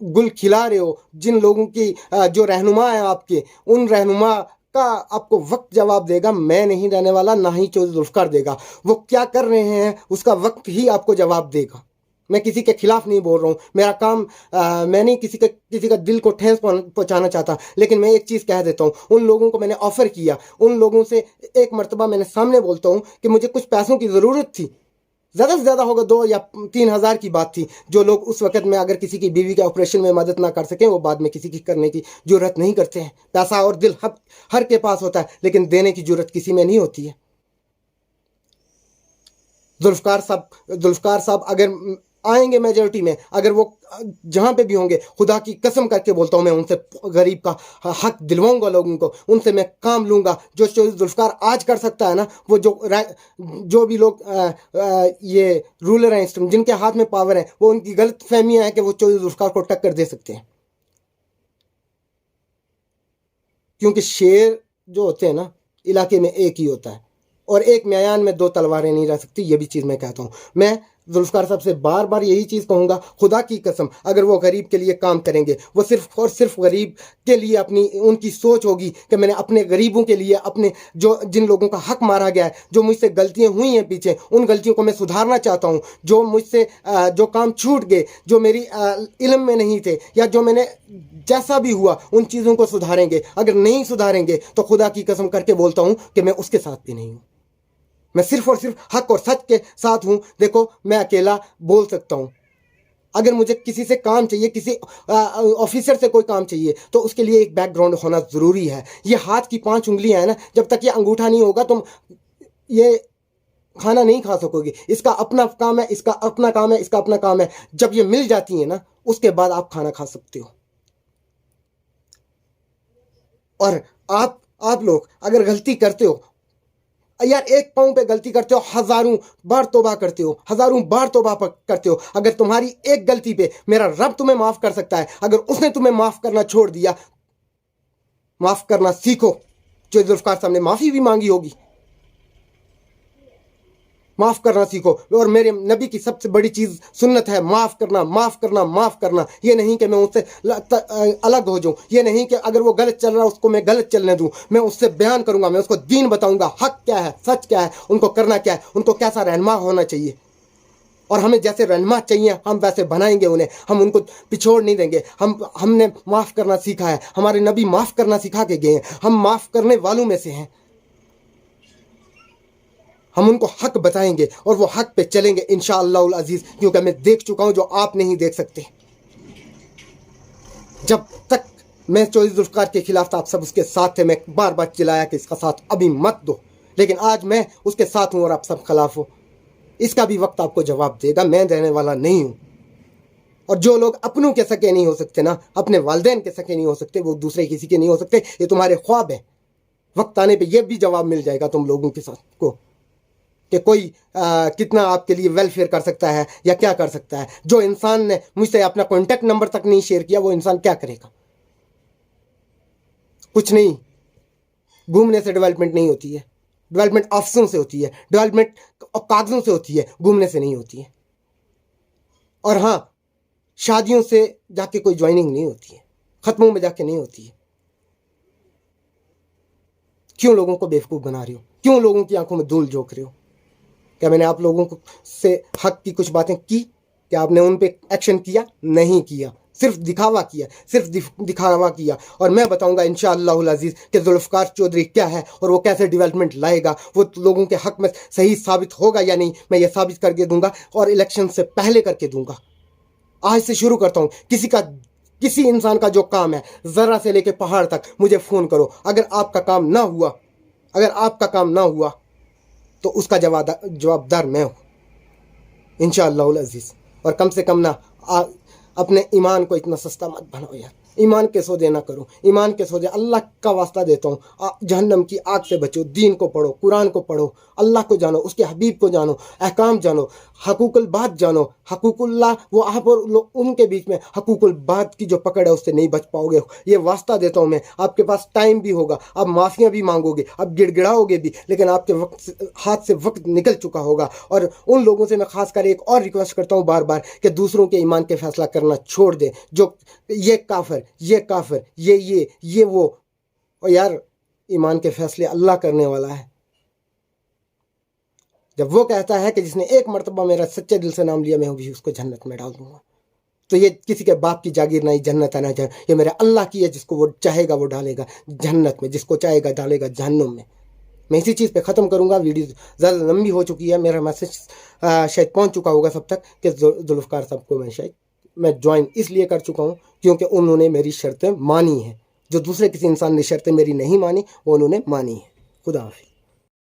گل کھلا رہے ہو، جن لوگوں کی جو رہنما ہیں آپ کے، ان رہنما کا آپ کو وقت جواب دے گا. میں نہیں دینے والا، نہ ہی چودھری ذوالفقار دے گا. وہ کیا کر رہے ہیں اس کا وقت ہی آپ کو جواب دے گا. میں کسی کے خلاف نہیں بول رہا ہوں، میرا کام میں نہیں کسی کا دل کو ٹھیس پہنچانا چاہتا، لیکن میں ایک چیز کہہ دیتا ہوں. ان لوگوں کو میں نے آفر کیا، ان لوگوں سے ایک مرتبہ میں نے سامنے بولتا ہوں کہ مجھے کچھ پیسوں کی ضرورت تھی، زیادہ سے زیادہ ہوگا 2 یا 3 ہزار کی بات تھی، جو لوگ اس وقت میں اگر کسی کی بیوی کے آپریشن میں مدد نہ کر سکیں وہ بعد میں کسی کی کرنے کی جرت نہیں کرتے ہیں. پیسہ اور دل ہر کے پاس ہوتا ہے، لیکن دینے کی جرت کسی میں نہیں ہوتی ہے. ذوالفقار صاحب اگر آئیں گے میجورٹی میں، اگر وہ جہاں پہ بھی ہوں گے، خدا کی قسم کر کے بولتا ہوں میں ان سے غریب کا حق دلواؤں گا لوگوں کو، ان سے میں کام لوں گا. جو چودھری ذوالفقار آج کر سکتا ہے نا، وہ جو بھی لوگ یہ رولر ہیں اس جن کے ہاتھ میں پاور ہے، وہ ان کی غلط فہمیاں ہیں کہ وہ چودھری ذوالفقار کو ٹکر دے سکتے ہیں. کیونکہ شیر جو ہوتے ہیں نا علاقے میں ایک ہی ہوتا ہے، اور ایک میان میں 2 تلواریں نہیں رہ سکتی. یہ بھی چیز میں کہتا ہوں. میں ذوالفقار صاحب سے بار بار یہی چیز کہوں گا، خدا کی قسم اگر وہ غریب کے لیے کام کریں گے، وہ صرف اور صرف غریب کے لیے ان کی سوچ ہوگی کہ میں نے اپنے غریبوں کے لیے، جن لوگوں کا حق مارا گیا ہے، جو مجھ سے غلطیاں ہوئی ہیں پیچھے، ان غلطیوں کو میں سدھارنا چاہتا ہوں. جو مجھ سے جو کام چھوٹ گئے، جو میری علم میں نہیں تھے، یا جو میں نے جیسا بھی ہوا، ان چیزوں کو سدھاریں گے. اگر نہیں سدھاریں گے تو خدا کی قسم کر کے بولتا ہوں کہ میں اس کے ساتھ بھی نہیں ہوں. میں صرف اور صرف حق اور سچ کے ساتھ ہوں. دیکھو میں اکیلا بول سکتا ہوں. اگر مجھے کسی سے کام چاہیے، کسی آفیسر سے کوئی کام چاہیے، تو اس کے لیے ایک بیک گراؤنڈ ہونا ضروری ہے. یہ ہاتھ کی 5 انگلیاں ہیں نا، جب تک یہ انگوٹھا نہیں ہوگا تم یہ کھانا نہیں کھا سکو گے. اس کا اپنا کام ہے، اس کا اپنا کام ہے، اس کا اپنا کام ہے. جب یہ مل جاتی ہیں نا، اس کے بعد آپ کھانا کھا سکتے ہو. اور آپ لوگ اگر غلطی کرتے ہو، یار 1 پاؤں پہ غلطی کرتے ہو، 1000 بار توبہ کرتے ہو، 1000 بار توبہ کرتے ہو. اگر تمہاری ایک غلطی پہ میرا رب تمہیں معاف کر سکتا ہے، اگر اس نے تمہیں معاف کرنا چھوڑ دیا، معاف کرنا سیکھو. جو ذوالفقار صاحب نے معافی بھی مانگی ہوگی، معاف کرنا سیکھو. اور میرے نبی کی سب سے بڑی چیز سنت ہے معاف کرنا، معاف کرنا، معاف کرنا. یہ نہیں کہ میں اس سے الگ ہو جاؤں، یہ نہیں کہ اگر وہ غلط چل رہا ہے اس کو میں غلط چلنے دوں. میں اس سے بیان کروں گا، میں اس کو دین بتاؤں گا، حق کیا ہے، سچ کیا ہے، ان کو کرنا کیا ہے، ان کو کیسا رہنما ہونا چاہیے. اور ہمیں جیسے رہنما چاہیے ہم ویسے بنائیں گے انہیں. ہم ان کو پچھوڑ نہیں دیں گے. ہم نے معاف کرنا سیکھا ہے، ہمارے نبی معاف کرنا سکھا کے گئے ہیں. ہم معاف کرنے والوں میں سے ہیں. ہم ان کو حق بتائیں گے اور وہ حق پہ چلیں گے انشاءاللہ العزیز. کیونکہ میں دیکھ چکا ہوں جو آپ نہیں دیکھ سکتے. جب تک میں چودھری ذوالفقار کے خلاف تھا، آپ سب اس کے ساتھ تھے. میں بار بار چلایا کہ اس کا ساتھ ابھی مت دو، لیکن آج میں اس کے ساتھ ہوں اور آپ سب خلاف ہو. اس کا بھی وقت آپ کو جواب دے گا. میں دینے والا نہیں ہوں. اور جو لوگ اپنوں کے سکے نہیں ہو سکتے نا، اپنے والدین کے سکے نہیں ہو سکتے، وہ دوسرے کسی کے نہیں ہو سکتے. یہ تمہارے خواب ہیں. وقت آنے پہ یہ بھی جواب مل جائے گا تم لوگوں کے ساتھ کو، کہ کوئی کتنا آپ کے لیے ویلفیئر کر سکتا ہے یا کیا کر سکتا ہے. جو انسان نے مجھ سے اپنا کانٹیکٹ نمبر تک نہیں شیئر کیا، وہ انسان کیا کرے گا؟ کچھ نہیں. گھومنے سے ڈیولپمنٹ نہیں ہوتی ہے. ڈیولپمنٹ آفسوں سے ہوتی ہے، ڈیولپمنٹ کاغذوں سے ہوتی ہے، گھومنے سے نہیں ہوتی ہے. اور ہاں، شادیوں سے جا کے کوئی جوائننگ نہیں ہوتی ہے، ختموں میں جا کے نہیں ہوتی ہے. کیوں لوگوں کو بیوقوف بنا رہے ہو؟ کیوں لوگوں کی آنکھوں میں دھول جھونک رہے ہو؟ کیا میں نے آپ لوگوں سے حق کی کچھ باتیں کی؟ کیا آپ نے ان پہ ایکشن کیا؟ نہیں کیا. صرف دکھاوا کیا، صرف دکھاوا کیا. اور میں بتاؤں گا انشاءاللہ العزیز کہ ذوالفقار چودھری کیا ہے اور وہ کیسے ڈیولپمنٹ لائے گا. وہ لوگوں کے حق میں صحیح ثابت ہوگا یا نہیں، میں یہ ثابت کر کے دوں گا، اور الیکشن سے پہلے کر کے دوں گا. آج سے شروع کرتا ہوں. کسی انسان کا جو کام ہے، ذرہ سے لے کے پہاڑ تک، مجھے فون کرو. اگر آپ کا کام نہ ہوا تو اس کا جوابدار میں ہوں انشاءاللہ العزیز. اور کم سے کم نہ اپنے ایمان کو اتنا سستا مت بناؤ یار. ایمان کے سودے نہ کرو، ایمان کے سودے اللہ کا واسطہ دیتا ہوں، جہنم کی آگ سے بچو، دین کو پڑھو، قرآن کو پڑھو، اللہ کو جانو، اس کے حبیب کو جانو، احکام جانو، حقوق البات جانو، حقوق اللہ وہ آپ اور ان کے بیچ میں حقوق البات کی جو پکڑ ہے اس سے نہیں بچ پاؤ گے، یہ واسطہ دیتا ہوں میں۔ آپ کے پاس ٹائم بھی ہوگا، آپ معافیاں بھی مانگو گے، آپ گڑ گڑاؤ گے بھی، لیکن آپ کے ہاتھ سے وقت نکل چکا ہوگا۔ اور ان لوگوں سے میں خاص کر ایک اور ریکویسٹ کرتا ہوں بار بار کہ دوسروں کے ایمان کے فیصلہ کرنا چھوڑ دیں، جو یہ کافر، یہ وہ، اور یار ایمان کے فیصلے اللہ کرنے والا ہے۔ جب وہ کہتا ہے کہ جس نے ایک مرتبہ میرا سچے دل سے نام لیا میں بھی اس کو جنت میں ڈال دوں گا، تو یہ کسی کے باپ کی جاگیر نہیں جنت ہے نہ جنت، یہ میرے اللہ کی ہے، جس کو وہ چاہے گا وہ ڈالے گا جنت میں، جس کو چاہے گا ڈالے گا جہنم میں۔ میں اسی چیز پہ ختم کروں گا، ویڈیو زیادہ لمبی ہو چکی ہے، میرا میسج شاید پہنچ چکا ہوگا سب تک کہ ذوالفقار صاحب کو میں جوائن اس لیے کر چکا ہوں کیونکہ انہوں نے میری شرطیں مانی ہیں، جو دوسرے کسی انسان نے شرطیں میری نہیں مانی وہ انہوں نے مانی ہیں۔ خدا حافظ۔